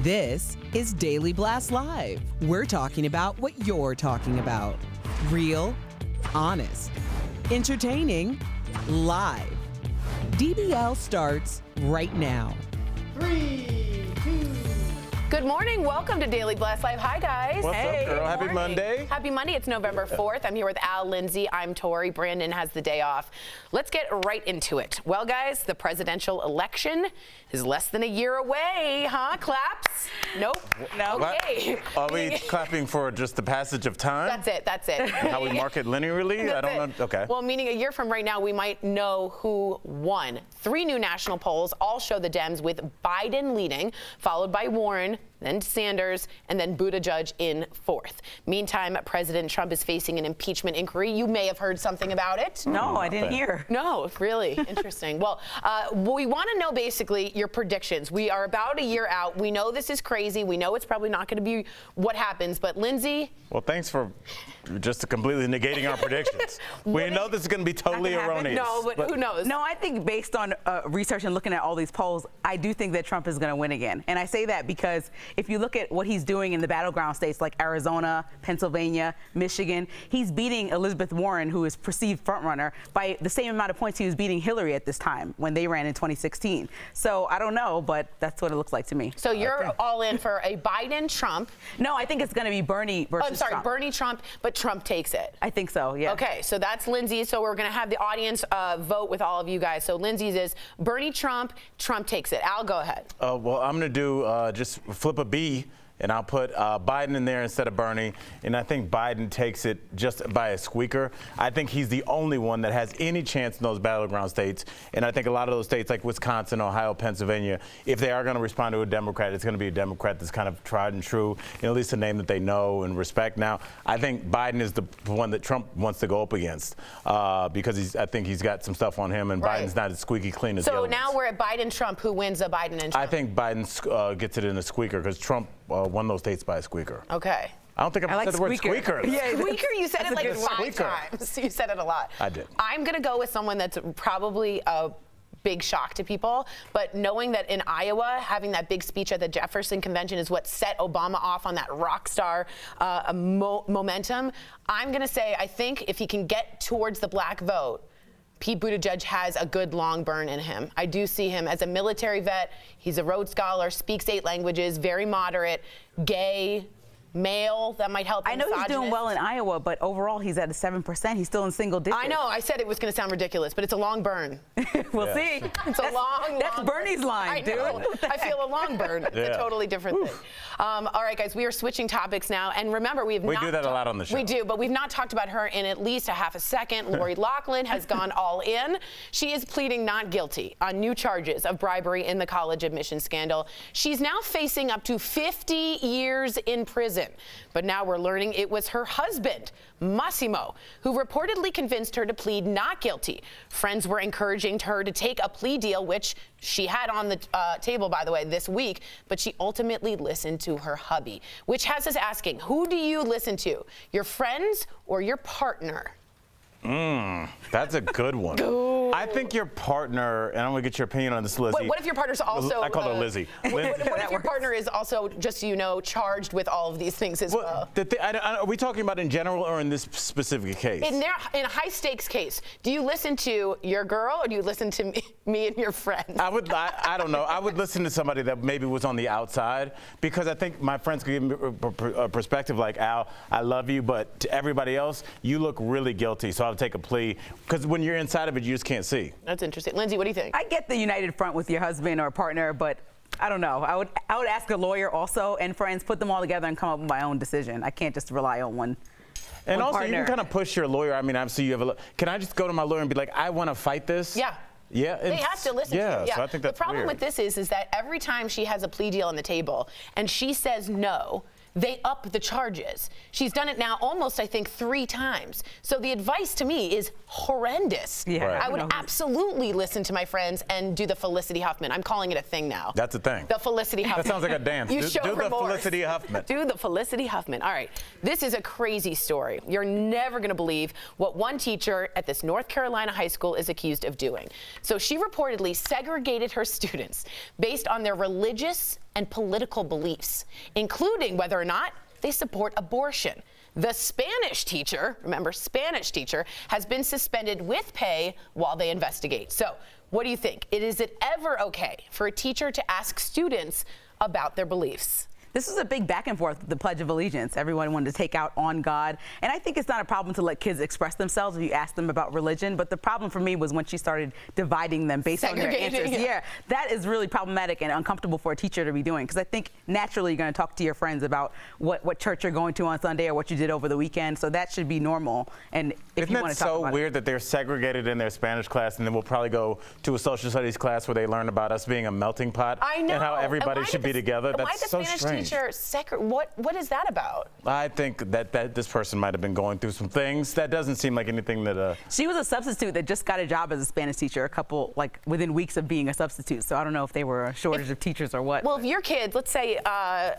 This is Daily Blast Live. We're talking about what you're talking about. Real, honest, entertaining, live. DBL starts right now. 3, 2. Good morning. Welcome to Daily Blast Live. Hi, guys. What's up, girl? Happy Monday. Happy Monday. It's November 4th. I'm here with Al, Lindsay. I'm Tori. Brandon has the day off. Let's get right into it. Well, guys, the presidential election is less than a year away, huh? Claps? Nope. No. Okay. Are we clapping for just the passage of time? That's it. That's it. How we mark it linearly? I don't know. Okay. Well, meaning a year from right now, we might know who won. 3 new national polls all show the Dems with Biden leading, followed by Warren, then Sanders, and then Buttigieg in 4th. Meantime, President Trump is facing an impeachment inquiry. You may have heard something about it. No, I didn't hear. No, really interesting. Well, we want to know basically your predictions. We are about a year out. We know this is crazy. We know it's probably not going to be what happens. But Lindsay? Well, thanks for just completely negating our predictions. We know this is going to be totally erroneous. No, but who knows? No, I think based on research and looking at all these polls, I do think that Trump is going to win again. And I say that because if you look at what he's doing in the battleground states like Arizona, Pennsylvania, Michigan, he's beating Elizabeth Warren, who is perceived frontrunner, by the same amount of points he was beating Hillary at this time when they ran in 2016. So I don't know, but that's what it looks like to me. So you're all in for a Biden-Trump. No, I think it's going to be Bernie versus Trump. Bernie-Trump, but Trump takes it. I think so, yeah. Okay, so that's Lindsay's. So we're going to have the audience vote with all of you guys. So Lindsay's is Bernie-Trump, Trump takes it. Al, go ahead. Well, I'm going to do just flip a B, and I'll put Biden in there instead of Bernie. And I think Biden takes it just by a squeaker. I think he's the only one that has any chance in those battleground states. And I think a lot of those states like Wisconsin, Ohio, Pennsylvania, if they are going to respond to a Democrat, it's going to be a Democrat that's kind of tried and true, at least a name that they know and respect. Now, I think Biden is the one that Trump wants to go up against because I think he's got some stuff on him, and Biden's not as squeaky clean as the other ones. So now we're at Biden-Trump. Who wins a Biden and Trump? I think Biden gets it in a squeaker because Trump won those states by a squeaker. Okay. I don't think I've said the word squeaker. Yeah, squeaker, you said it like 5 times. You said it a lot. I did. I'm going to go with someone that's probably a big shock to people, but knowing that in Iowa, having that big speech at the Jefferson Convention is what set Obama off on that rock star momentum, I'm going to say I think if he can get towards the black vote, Pete Buttigieg has a good long burn in him. I do see him as a military vet. He's a Rhodes Scholar, speaks 8 languages, very moderate, gay, male. That might help. I know he's doing well in Iowa, but overall he's at a 7%. He's still in single digits. I know. I said it was going to sound ridiculous, but it's a long burn. We'll see. It's a long That's Bernie's line, dude. I feel a long burn. It's a totally different thing. All right, guys, we are switching topics now. And remember, we do that a lot on the show. We do, but we've not talked about her in at least a half a second. Lori Loughlin has gone all in. She is pleading not guilty on new charges of bribery in the college admission scandal. She's now facing up to 50 years in prison. But now we're learning it was her husband, Massimo, who reportedly convinced her to plead not guilty. Friends were encouraging her to take a plea deal, which she had on the table, by the way, this week, but she ultimately listened to her hubby, which has us asking, who do you listen to, your friends or your partner? That's a good one. I think your partner, and I'm going to get your opinion on this, Lizzie. What if your partner's also... I call her Lizzie. What if your partner is also, just so you know, charged with all of these things as well? Are we talking about in general or in this specific case? In a high-stakes case, do you listen to your girl or do you listen to me and your friends? I don't know. I would listen to somebody that maybe was on the outside because I think my friends could give me a perspective like, Al, I love you, but to everybody else, you look really guilty, so I'll take a plea. Because when you're inside of it, you just can't see. That's interesting. Lindsay, what do you think? I get the united front with your husband or partner, but I don't know. I would ask a lawyer also and friends, put them all together and come up with my own decision. I can't just rely on one. And also, partner. you can kind of push your lawyer. I mean, obviously, you have can I just go to my lawyer and be like, I want to fight this? Yeah. Yeah, they have to listen to you. Yeah, so I think that's the problem weird. with this is that every time she has a plea deal on the table and she says no, they up the charges. She's done it now almost, I think, 3 times. So the advice to me is horrendous. Yeah, right. I would absolutely listen to my friends and do the Felicity Huffman. I'm calling it a thing now. That's a thing. The Felicity Huffman. That sounds like a dance. You do show the remorse. Felicity Huffman. Do the Felicity Huffman. All right. This is a crazy story. You're never going to believe what one teacher at this North Carolina high school is accused of doing. So she reportedly segregated her students based on their religious and political beliefs, including whether or not they support abortion. The Spanish teacher, remember, Spanish teacher, has been suspended with pay while they investigate. So what do you think? Is it ever okay for a teacher to ask students about their beliefs? This is a big back and forth with the Pledge of Allegiance. Everyone wanted to take out on God. And I think it's not a problem to let kids express themselves if you ask them about religion. But the problem for me was when she started dividing them based on their answers. Yeah, that is really problematic and uncomfortable for a teacher to be doing. Because I think naturally you're going to talk to your friends about what church you're going to on Sunday or what you did over the weekend. So that should be normal. And if you want to talk about it. Isn't it so weird that they're segregated in their Spanish class and then we'll probably go to a social studies class where they learn about us being a melting pot? I know. And how everybody should be together? That's so strange. Why the Spanish teacher, what is that about? I think that this person might have been going through some things. That doesn't seem like anything that. She was a substitute that just got a job as a Spanish teacher within weeks of being a substitute. So I don't know if they were a shortage of teachers or what. Well, if your kids, let's say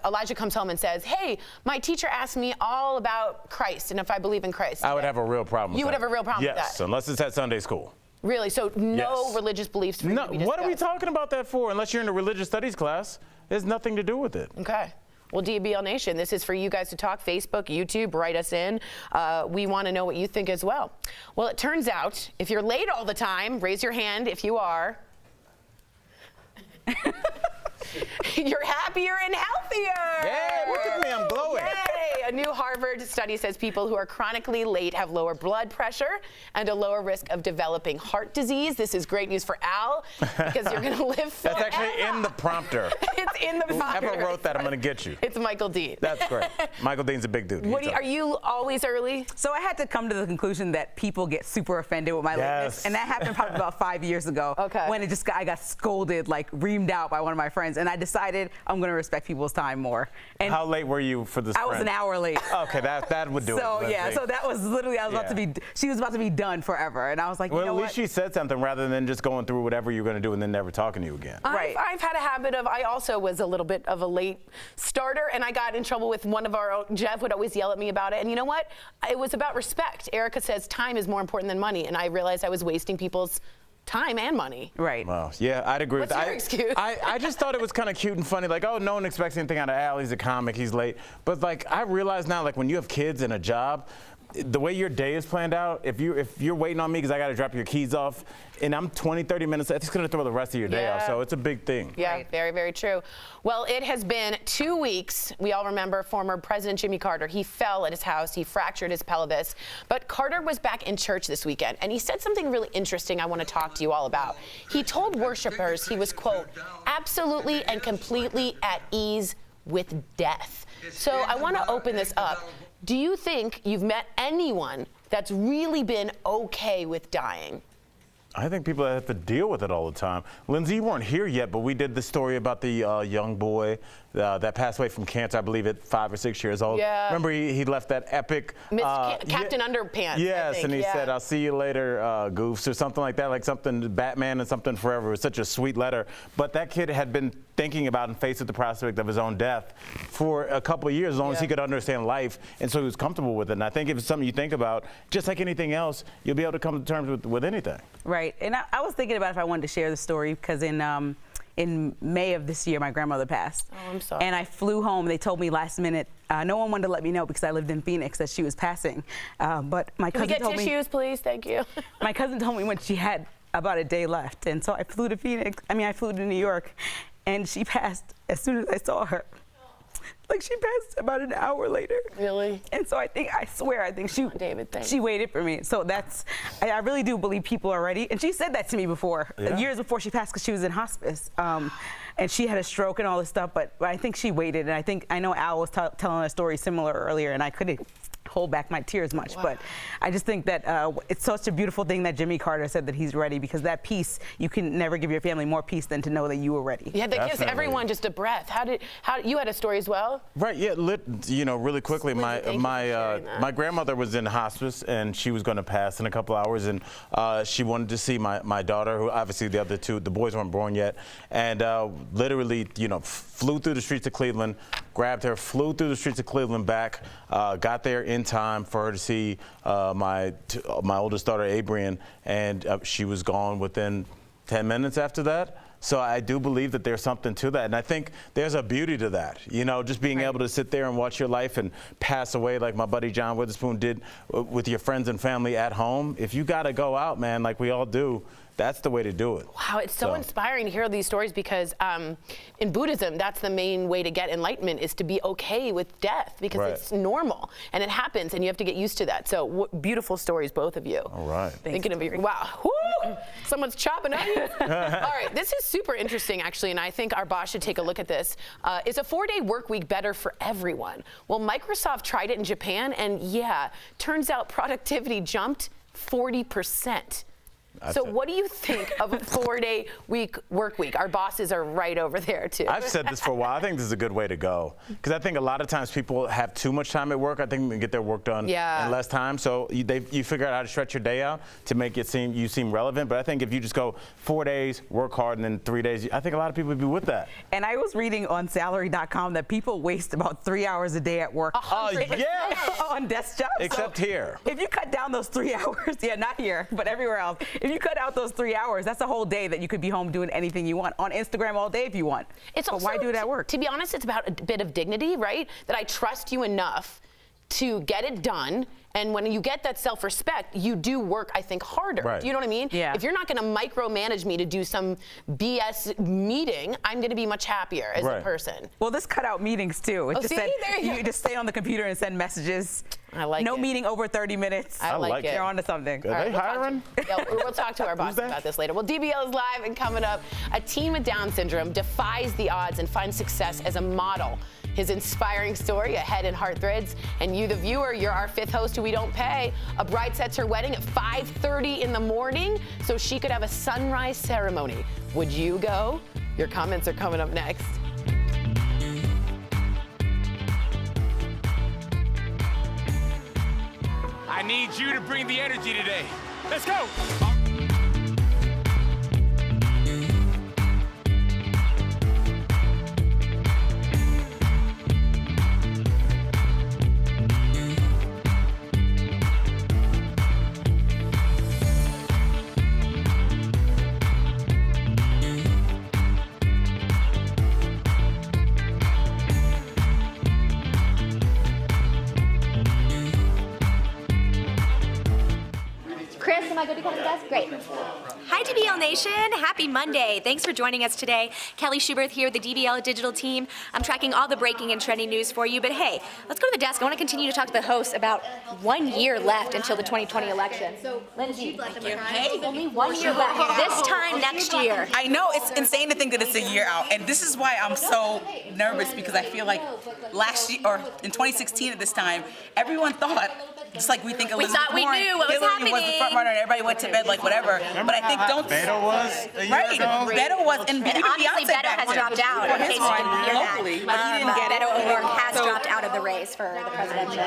Elijah comes home and says, hey, my teacher asked me all about Christ and if I believe in Christ. I would have a real problem with that. You would have a real problem with that? Yes, unless it's at Sunday school. Really? So no religious beliefs for you to be discussed? What are we talking about that for? Unless you're in a religious studies class, there's nothing to do with it. Okay. Well, DBL Nation, this is for you guys to talk. Facebook, YouTube, write us in. We want to know what you think as well. Well, it turns out, if you're late all the time, raise your hand if you are. You're happier and healthier. Yeah, look at me, I'm glowing. Yay. A new Harvard study says people who are chronically late have lower blood pressure and a lower risk of developing heart disease. This is great news for Al because you're going to live forever. That's actually in the prompter. It's in the prompter. Whoever wrote that, I'm going to get you. It's Michael Dean. That's great. Michael Dean's a big dude. Are you always early? So I had to come to the conclusion that people get super offended with my lateness, and that happened probably about 5 years ago. Okay. When I got scolded, like reamed out by one of my friends, and I decided I'm going to respect people's time more. And how late were you for this? I was an hour late. Okay, that would do it. So yeah, so that was literally she was about to be done forever, and I was like, well, you know at least she said something rather than just going through whatever you're going to do and then never talking to you again. Right. I've had a habit of, I also was a little bit of a late starter, and I got in trouble with one of our own. Jeff would always yell at me about it, and you know what? It was about respect. Erica says time is more important than money, and I realized I was wasting people's time and money. Right. Well, yeah, I'd agree with that. What's your excuse? I just thought it was kind of cute and funny. Like, oh, no one expects anything out of Al. He's a comic. He's late. But, like, I realize now, like, when you have kids and a job, the way your day is planned out, if you're waiting on me because I got to drop your keys off, and I'm 20, 30 minutes, it's going to throw the rest of your day off. So it's a big thing. Yeah, right. Very, very true. Well, it has been 2 weeks. We all remember former President Jimmy Carter. He fell at his house. He fractured his pelvis. But Carter was back in church this weekend, and he said something really interesting I want to talk to you all about. He told worshipers he was, quote, absolutely and completely at ease with death. So I want to open this up. Do you think you've met anyone that's really been okay with dying? I think people have to deal with it all the time. Lindsay, you weren't here yet, but we did the story about the young boy that passed away from cancer, I believe, at 5 or 6 years old. Yeah. Remember, he left that epic... Captain Underpants, yes, I think. And he said, I'll see you later, goofs, or something like that, like something Batman and something forever. It was such a sweet letter. But that kid had been thinking about and faced with the prospect of his own death for a couple of years, as long as he could understand life, and so he was comfortable with it. And I think if it's something you think about, just like anything else, you'll be able to come to terms with anything. Right. And I was thinking about if I wanted to share the story because in May of this year, my grandmother passed. Oh, I'm sorry. And I flew home. They told me last minute. No one wanted to let me know because I lived in Phoenix that she was passing. But my cousin told me. Can we get tissues, please? Thank you. My cousin told me when she had about a day left, and so I flew to Phoenix. I flew to New York, and she passed as soon as I saw her. Like, she passed about an hour later. Really? And so I think she waited for me. So I really do believe people are ready. And she said that to me before, years before she passed, because she was in hospice. And she had a stroke and all this stuff, but I think she waited. And I know Al was telling a story similar earlier, and I couldn't hold back my tears much. Wow. But I just think that it's such a beautiful thing that Jimmy Carter said that he's ready, because that peace, you can never give your family more peace than to know that you were ready. You had to kiss everyone just a breath. How you had a story as well? Right, yeah, really quickly, my grandmother was in hospice, and she was going to pass in a couple hours, and she wanted to see my daughter, who obviously the other two, the boys weren't born yet, and literally, flew through the streets of Cleveland, grabbed her, flew through the streets of Cleveland back, got there in time for her to see my oldest daughter, Abrian, and she was gone within 10 minutes after that. So I do believe that there's something to that. And I think there's a beauty to that, just being able to sit there and watch your life and pass away like my buddy John Witherspoon did with your friends and family at home. If you got to go out, man, like we all do, that's the way to do it. Wow, it's so inspiring to hear these stories, because in Buddhism, that's the main way to get enlightenment, is to be okay with death, because it's normal and it happens and you have to get used to that. So beautiful stories, both of you. All right. Thinking of you. Wow. Woo! Someone's chopping onions. All right, this is super interesting, actually, and I think our boss should take a look at this. Is a 4-day work week better for everyone? Well, Microsoft tried it in Japan, and turns out productivity jumped 40%. So what do you think of a 4-day work week? Our bosses are right over there too. I've said this for a while. I think this is a good way to go because I think a lot of times people have too much time at work. I think they can get their work done in less time. So you figure out how to stretch your day out to make it seem relevant. But I think if you just go 4 days, work hard, and then 3 days, I think a lot of people would be with that. And I was reading on salary.com that people waste about 3 hours a day at work. Oh, yes! On desk jobs. Except here. If you cut down those 3 hours, not here, but everywhere else. If you cut out those 3 hours, that's a whole day that you could be home doing anything you want on Instagram all day if you want. But why do it at work? To be honest, it's about a bit of dignity, right? That I trust you enough to get it done. And when you get that self-respect, you do work, I think, harder. Right. Do you know what I mean? Yeah. If you're not going to micromanage me to do some BS meeting, I'm going to be much happier as a person. Well, this cut out meetings too. It just said you just stay on the computer and send messages. I like no it. meeting over 30 minutes. I like it. You're on to something. Are they hiring? We'll talk to our boss about this later. Well, DBL is live, and coming up, a teen with Down syndrome defies the odds and finds success as a model. His inspiring story ahead in Heart Threads. And you, the viewer, you're our 5th host who we don't pay. A bride sets her wedding at 5:30 in the morning so she could have a sunrise ceremony. Would you go? Your comments are coming up next. I need you to bring the energy today. Let's go. Chris, am I good to come to the desk? Great. Hi, DBL Nation. Happy Monday. Thanks for joining us today. Kelly Schuberth here, the DBL digital team. I'm tracking all the breaking and trending news for you. But hey, let's go to the desk. I want to continue to talk to the hosts about 1 year left until the 2020 election. So, Lindsay, hey, only 1 year left. This time next year. I know it's insane to think that it's a year out, and this is why I'm so nervous because I feel like last year or in 2016 at this time, everyone thought. Just like we think Elizabeth we Warren, knew what was Hillary happening. was the front runner, and everybody went to bed like whatever. Remember but I think how Beto was a year ago? Beto was, and Obviously, Beyonce Beto has dropped out. For In his case you didn't run hear locally, but he that. didn't get it. Beto O'Rourke has dropped out of the race for the presidential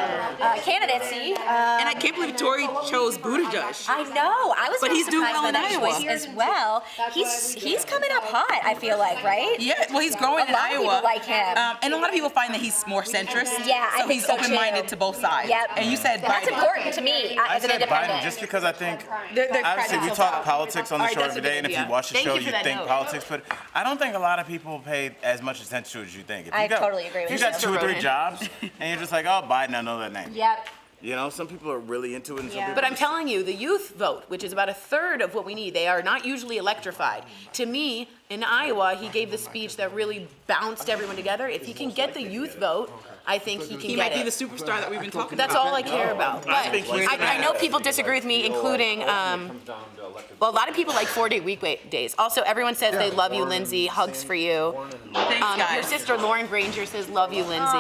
candidacy. And I can't believe Tory chose Buttigieg. I know. I was But he's doing surprised well by in that Iowa. choice as well. He's coming up hot, I feel like, right? Yeah, well, he's growing in A lot of Iowa. people like him. And a lot of people find that he's more centrist. Yeah, I so think he's so, open-minded too. to both sides. Yep. And you said That's Biden. important to me as an Biden, independent. just because I think, They're obviously we credits. talk politics on the All right, show that's every a good day, and if idea. you watch the Thank show, you for you that think note. politics, but I don't think a lot of people pay as much attention to it as you think. If I you got, totally agree with if you. you got 2 or 3 jobs, and you're just like, oh, Biden, I know that name. Yep. You know, some people are really into it, and some Yeah. people But I'm just- telling you, the youth vote, which is about a third of what we need, they are not usually electrified. To me, in Iowa, he gave the speech that really bounced everyone together. If he can get the youth vote, I think he can He get might be it. the superstar that we've been talking That's about. all I care about. But think he's gonna I know have- people disagree with me, including, well, a lot of people like 4-day weekdays. Also, everyone says they love you, Lindsay. Hugs for you. Thanks, Your guys. sister, Lauren Granger, says love you, Lindsay.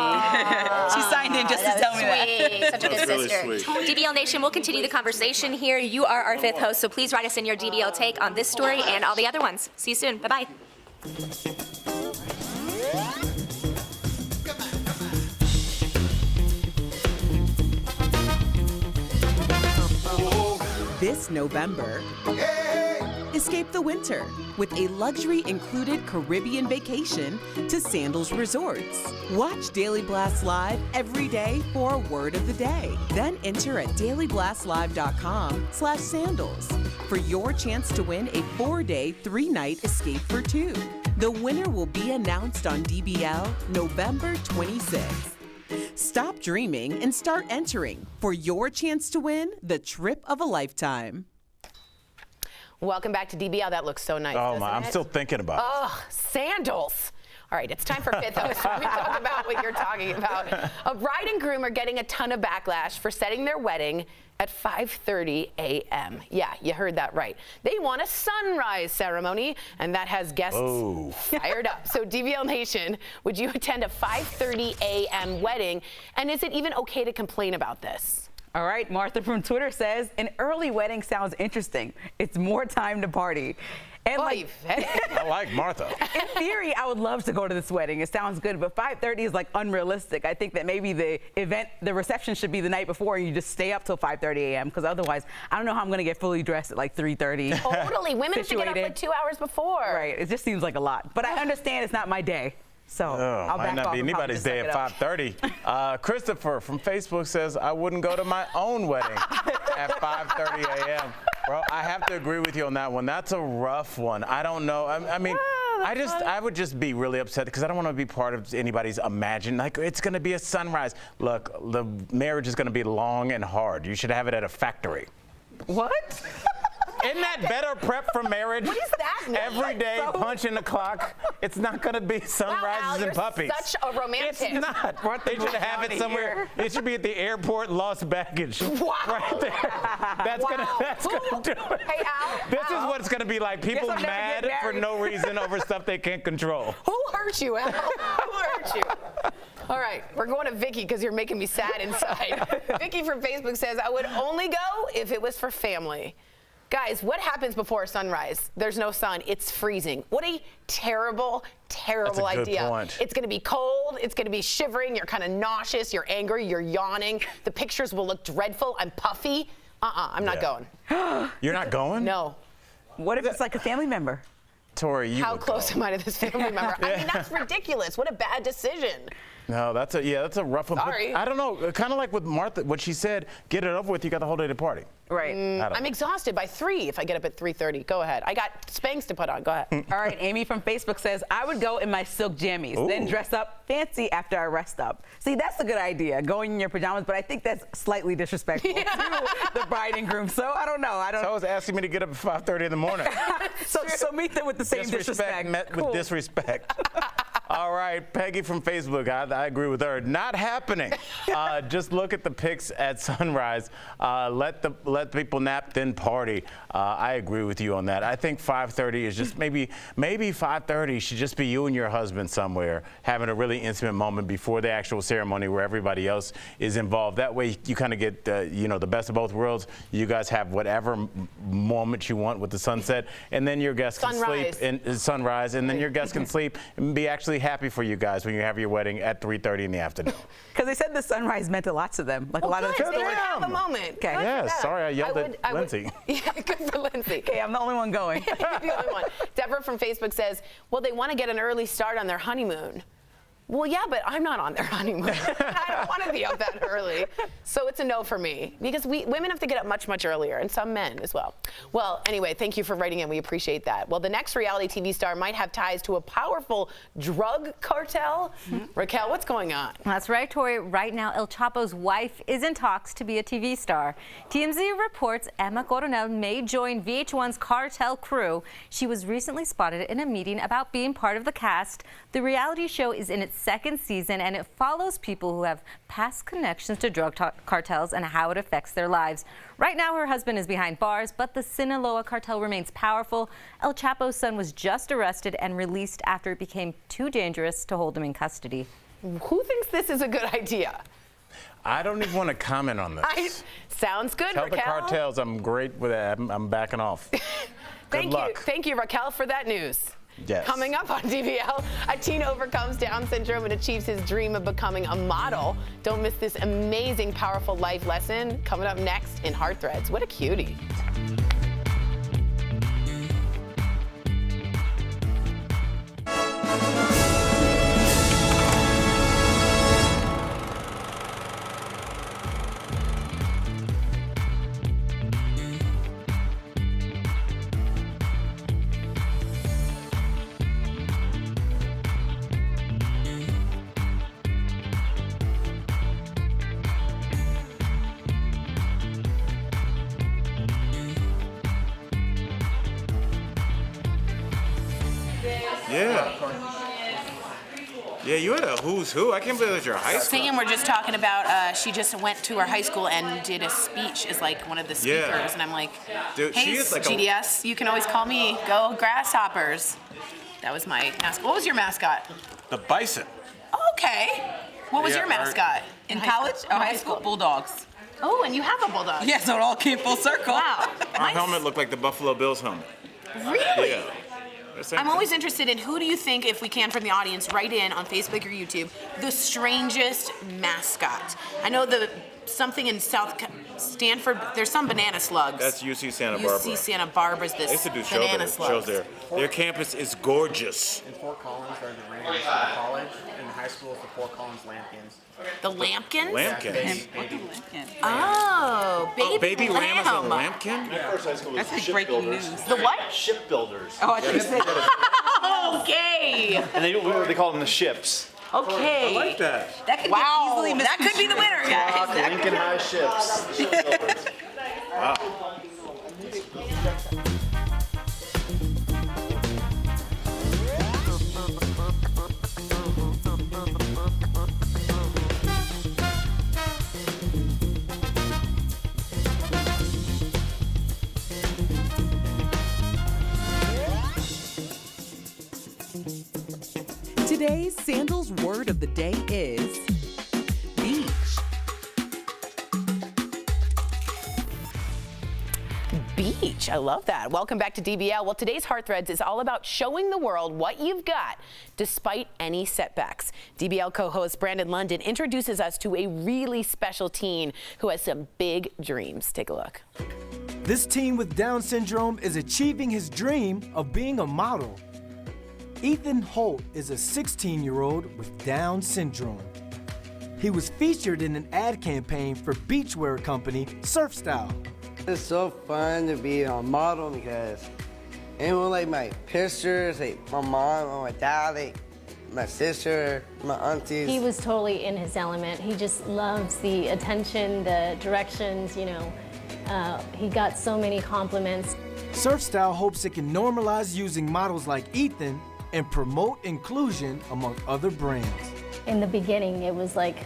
She signed in just to tell me that. Sweet. Such a good really sister. sweet. DBL Nation, we'll continue the conversation here. You are our 5th host, so please write us in your DBL take on this story and all the other ones. See you soon. Bye-bye. This November, escape the winter with a luxury included Caribbean vacation to Sandals Resorts. Watch Daily Blast Live every day for a word of the day. Then enter at dailyblastlive.com/sandals for your chance to win a 4-day, 3-night escape for 2. The winner will be announced on DBL November 26th. Stop dreaming and start entering for your chance to win the trip of a lifetime. Welcome back to DBL. That looks so nice. Oh doesn't my, I'm it? still thinking about it. Oh, sandals. All right, it's time for 5th host. We talk about what you're talking about. A bride and groom are getting a ton of backlash for setting their wedding at 5:30 a.m. Yeah, you heard that right. They want a sunrise ceremony, and that has guests fired up. So DBL Nation, would you attend a 5:30 a.m. wedding? And is it even okay to complain about this? All right, Martha from Twitter says, an early wedding sounds interesting. It's more time to party. And Oy vey. I like Martha. In theory, I would love to go to this wedding. It sounds good, but 5:30 is like unrealistic. I think that maybe the reception should be the night before and you just stay up till 5:30 a.m. because otherwise, I don't know how I'm going to get fully dressed at like 3:30. Totally. Women have to get up like 2 hours before. Right. It just seems like a lot. But I understand it's not my day. So I'll might back not off be and probably anybody's just day suck at it up. 5:30. Christopher from Facebook says, I wouldn't go to my own wedding at 5:30 a.m. Bro, I have to agree with you on that one. That's a rough one. I don't know. I mean, I would just be really upset because I don't want to be part of anybody's imagine. Like, it's going to be a sunrise. Look, the marriage is going to be long and hard. You should have it at a factory. What? Isn't that better prep for marriage? What does that mean? Every day, punching the clock. It's not going to be sunrises Al, and you're puppies. such a romantic. It's not. They should have it somewhere. It should be at the airport, lost baggage. Wow. Right there. That's gonna do it. Hey, Al. This is what it's gonna be like. People Guess I'll never mad get for married. no reason over stuff they can't control. Who hurt you, Al? Who hurt you? All right, we're going to Vicky because you're making me sad inside. Vicky from Facebook says, I would only go if it was for family. Guys, what happens before sunrise? There's no sun. It's freezing. What a terrible, terrible That's a good idea. point. It's going to be cold. It's going to be shivering. You're kind of nauseous. You're angry. You're yawning. The pictures will look dreadful. I'm puffy. I'm not going. You're not going? No. What if it's like a family member? Tori, you How would close go. am I to this family member? I mean, that's ridiculous. What a bad decision. No, that's a rough one. Sorry. But I don't know. Kind of like with Martha, what she said, get it over with. You got the whole day to party. Right. I'm exhausted by 3 if I get up at 3:30. Go ahead. I got Spanx to put on. Go ahead. All right, Amy from Facebook says, I would go in my silk jammies, then dress up fancy after I rest up. See, that's a good idea, going in your pajamas, but I think that's slightly disrespectful to the bride and groom. So I don't know. So I was asking me to get up at 5:30 in the morning. So meet them with the same disrespect. Met Cool. with disrespect. All right, Peggy from Facebook, I agree with her. Not happening. Just look at the pics at sunrise. Let people nap, then party. I agree with you on that. I think 5:30 is just maybe 5:30 should just be you and your husband somewhere having a really intimate moment before the actual ceremony where everybody else is involved. That way you kind of get the best of both worlds. You guys have whatever moment you want with the sunset, and then your guests can sleep and sunrise, and then your guests can sleep and be actually happy for you guys when you have your wedding at 3:30 in the afternoon. Because they said the sunrise meant a lot to them. Like a lot of Good. the They would have a moment. Okay. Good for Yes, them. sorry I yelled at Lindsay. Yeah, good for Lindsay. Okay, I'm the only one going. You're the only one. Deborah from Facebook says, well, they want to get an early start on their honeymoon. Well, yeah, but I'm not on their honeymoon. I don't want to be up that early. So it's a no for me because women have to get up much, much earlier, and some men as well. Well, anyway, thank you for writing in. We appreciate that. Well, the next reality TV star might have ties to a powerful drug cartel. Raquel, what's going on? That's right, Tori. Right now, El Chapo's wife is in talks to be a TV star. TMZ reports Emma Coronel may join VH1's cartel crew. She was recently spotted in a meeting about being part of the cast. The reality show is in its second season, and it follows people who have past connections to drug cartels and how it affects their lives. Right now, her husband is behind bars, but the Sinaloa cartel remains powerful. El Chapo's son was just arrested and released after it became too dangerous to hold him in custody. Who thinks this is a good idea? I don't even want to comment on this. Sounds good, Tell Raquel. the cartels I'm great with that. I'm backing off. Good luck. Thank you, Raquel, for that news. Yes. Coming up on DBL, a teen overcomes Down syndrome and achieves his dream of becoming a model. Don't miss this amazing, powerful life lesson coming up next in Heart Threads. What a cutie. Yeah, you had a who's who. I can't believe it was your high school. Sam, we're just talking about, she just went to her high school and did a speech as like one of the speakers. Yeah. And I'm like, Dude, hey, she is like GDS, you can always call me. Go Grasshoppers. That was my mascot. What was your mascot? The bison. Okay. What was Yeah, your mascot? In college or high school? Bulldogs. Oh, and you have a bulldog. Yeah, so it all came full circle. Wow. Our helmet looked like the Buffalo Bills helmet. Really? Yeah. I'm always interested in who do you think, if we can from the audience, write in on Facebook or YouTube, the strangest mascot. I know something in Stanford, there's some banana slugs. That's UC Santa Barbara. UC Santa Barbara's this They used to do banana shows slugs. there. Their campus is gorgeous. In Fort Collins, they're the ringers for the college. In high school, it's the Fort Collins Lambkins. The Lampkins? Lampkins. Oh, baby lamb is a lamb. lampkin? That's like breaking news. The what? Shipbuilders. Oh, I think you said Okay. And they call them the ships. Okay. I like that. that could Wow, be easily that could be the winner, guys. Lincoln High ships. Shipbuilders. Today's Sandals word of the day is beach. Beach. I love that. Welcome back to DBL. Well, today's Heartthreads is all about showing the world what you've got despite any setbacks. DBL co-host Brandon London introduces us to a really special teen who has some big dreams. Take a look. This teen with Down syndrome is achieving his dream of being a model. Ethan Holt is a 16-year-old with Down syndrome. He was featured in an ad campaign for beachwear company Surf Style. It's so fun to be a model because anyone like my pictures, like my mom or my dad, like my sister, my aunties. He was totally in his element. He just loves the attention, the directions, you know. He got so many compliments. Surf Style hopes it can normalize using models like Ethan and promote inclusion among other brands. In the beginning, it was like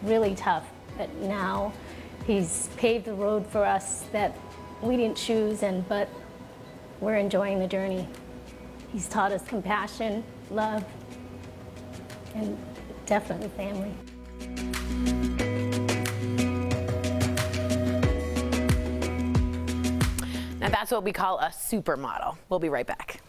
really tough, but now he's paved the road for us that we didn't choose, but we're enjoying the journey. He's taught us compassion, love, and definitely family. Now that's what we call a supermodel. We'll be right back.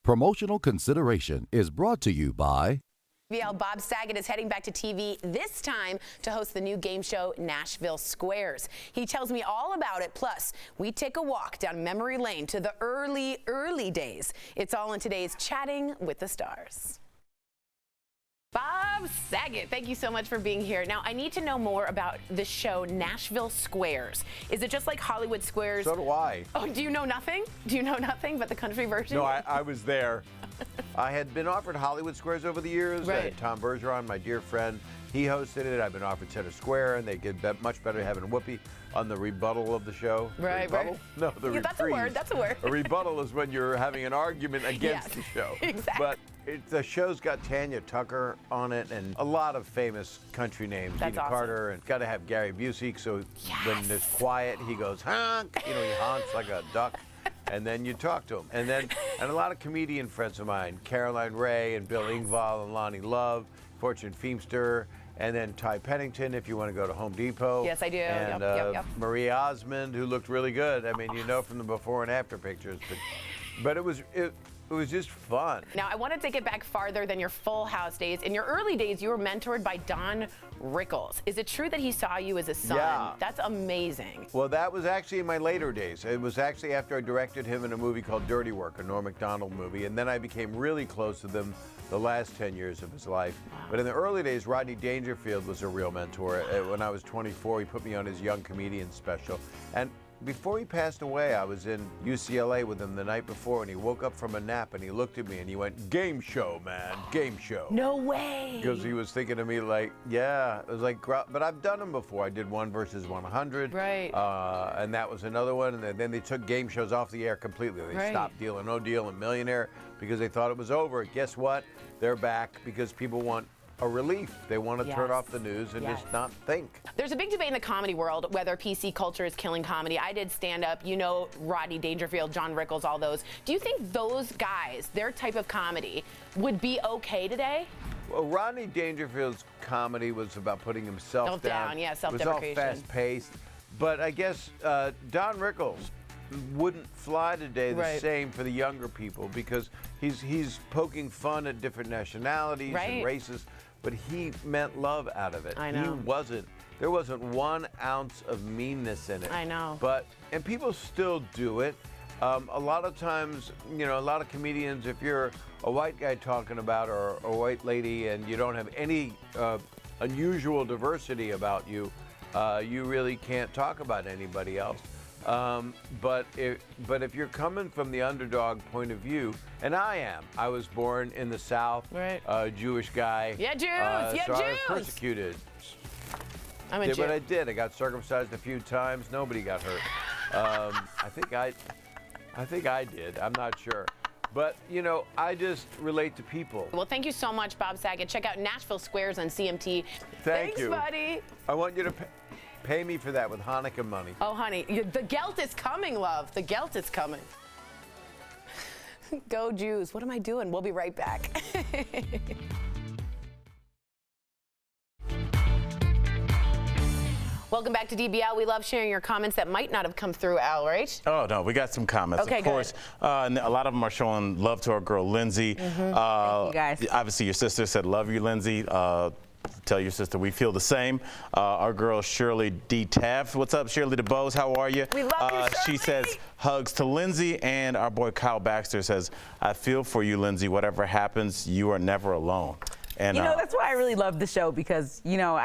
Promotional consideration is brought to you by DBL Bob Saget is heading back to TV, this time to host the new game show Nashville Squares. He tells me all about it, plus we take a walk down memory lane to the early days. It's all in today's Chatting with the Stars. Bob Saget, thank you so much for being here. Now, I need to know more about the show Nashville Squares. Is it just like Hollywood Squares? So do I. Oh, do you know nothing? Do you know nothing but the country version? No, I was there. I had been offered Hollywood Squares over the years. Right. Tom Bergeron, my dear friend, he hosted it. I've been offered Center Square, and they get much better having Whoopi on the rebuttal of the show. Right, rebuttal? right. No, the Yeah, that's a word, that's a word. A rebuttal is when you're having an argument against Yes, the show. exactly. But the show's got Tanya Tucker on it and a lot of famous country names. That's Tina awesome. Carter, and got to have Gary Busey, so when there's quiet, he goes honk. You know, he honks like a duck. And then you talk to him. And a lot of comedian friends of mine, Caroline Ray and Bill Engvall and Lonnie Love, Fortune Feimster, and then Ty Pennington if you want to go to Home Depot. Yes, I do. And Yep. Marie Osmond, who looked really good. I mean, you know from the before and after pictures. But it was just fun. Now, I want to take it back farther than your Full House days. In your early days, you were mentored by Don Rickles. Is it true that he saw you as a son? Yeah. That's amazing. Well, that was actually in my later days. It was actually after I directed him in a movie called Dirty Work, a Norm Macdonald movie, and then I became really close to them the last 10 years of his life. Wow. But in the early days, Rodney Dangerfield was a real mentor. When I was 24, he put me on his Young Comedian special. And before he passed away, I was in UCLA with him the night before, and he woke up from a nap, and he looked at me, and he went, "Game show, man, game show." No way. Because he was thinking of me like, yeah, it was like, but I've done them before. I did 1 versus 100. Right. And that was another one, and then they took game shows off the air completely. They stopped Deal or No Deal and Millionaire because they thought it was over. Guess what? They're back because people want a relief. They want to turn off the news and just not think. There's a big debate in the comedy world whether PC culture is killing comedy. I did stand up, you know, Rodney Dangerfield, John Rickles, all those. Do you think those guys, their type of comedy, would be okay today? Well, Rodney Dangerfield's comedy was about putting himself down. Yeah, It was all self-deprecation. fast-paced. But I guess Don Rickles wouldn't fly today the same for the younger people because he's poking fun at different nationalities and races, but he meant love out of it. I know. There wasn't 1 ounce of meanness in it. I know. And people still do it. A lot of times, you know, a lot of comedians, if you're a white guy talking about or a white lady and you don't have any unusual diversity about you, you really can't talk about anybody else. But if you're coming from the underdog point of view, and I was born in the South, Jewish guy. Yeah, Jews. So I was persecuted. I'm a Did Jew. what I did. I got circumcised a few times. Nobody got hurt. I think I did. I'm not sure. But, you know, I just relate to people. Well, thank you so much, Bob Saget. Check out Nashville Squares on CMT. Thanks, buddy. I want you to pay me for that with Hanukkah money. Oh, honey, the gelt is coming, love. The gelt is coming. Go Jews. What am I doing? We'll be right back. Welcome back to DBL. We love sharing your comments that might not have come through, Al, right? Oh, no, we got some comments. Okay, of course. And a lot of them are showing love to our girl, Lindsay. Thank you, guys. Obviously, your sister said, love you, Lindsay. Tell your sister we feel the same. Our girl, Shirley D. Taft. What's up, Shirley DeBose? How are you? We love you, Shirley. She says, hugs to Lindsay. And our boy, Kyle Baxter, says, I feel for you, Lindsay. Whatever happens, you are never alone. And you know, that's why I really love the show because, you know,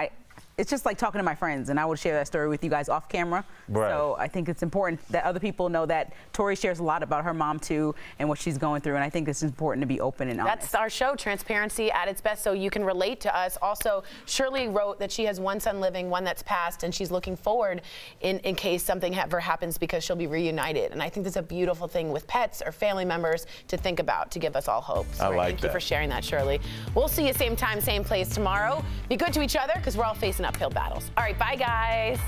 it's just like talking to my friends, and I would share that story with you guys off camera. So I think it's important that other people know that Tori shares a lot about her mom, too, and what she's going through, and I think it's important to be open and honest. That's our show, transparency at its best, so you can relate to us. Also, Shirley wrote that she has one son living, one that's passed, and she's looking forward in case something ever happens because she'll be reunited. And I think that's a beautiful thing with pets or family members to think about, to give us all hope. So thank you for sharing that, Shirley. We'll see you same time, same place tomorrow. Be good to each other because we're all facing uphill battles. All right, bye, guys.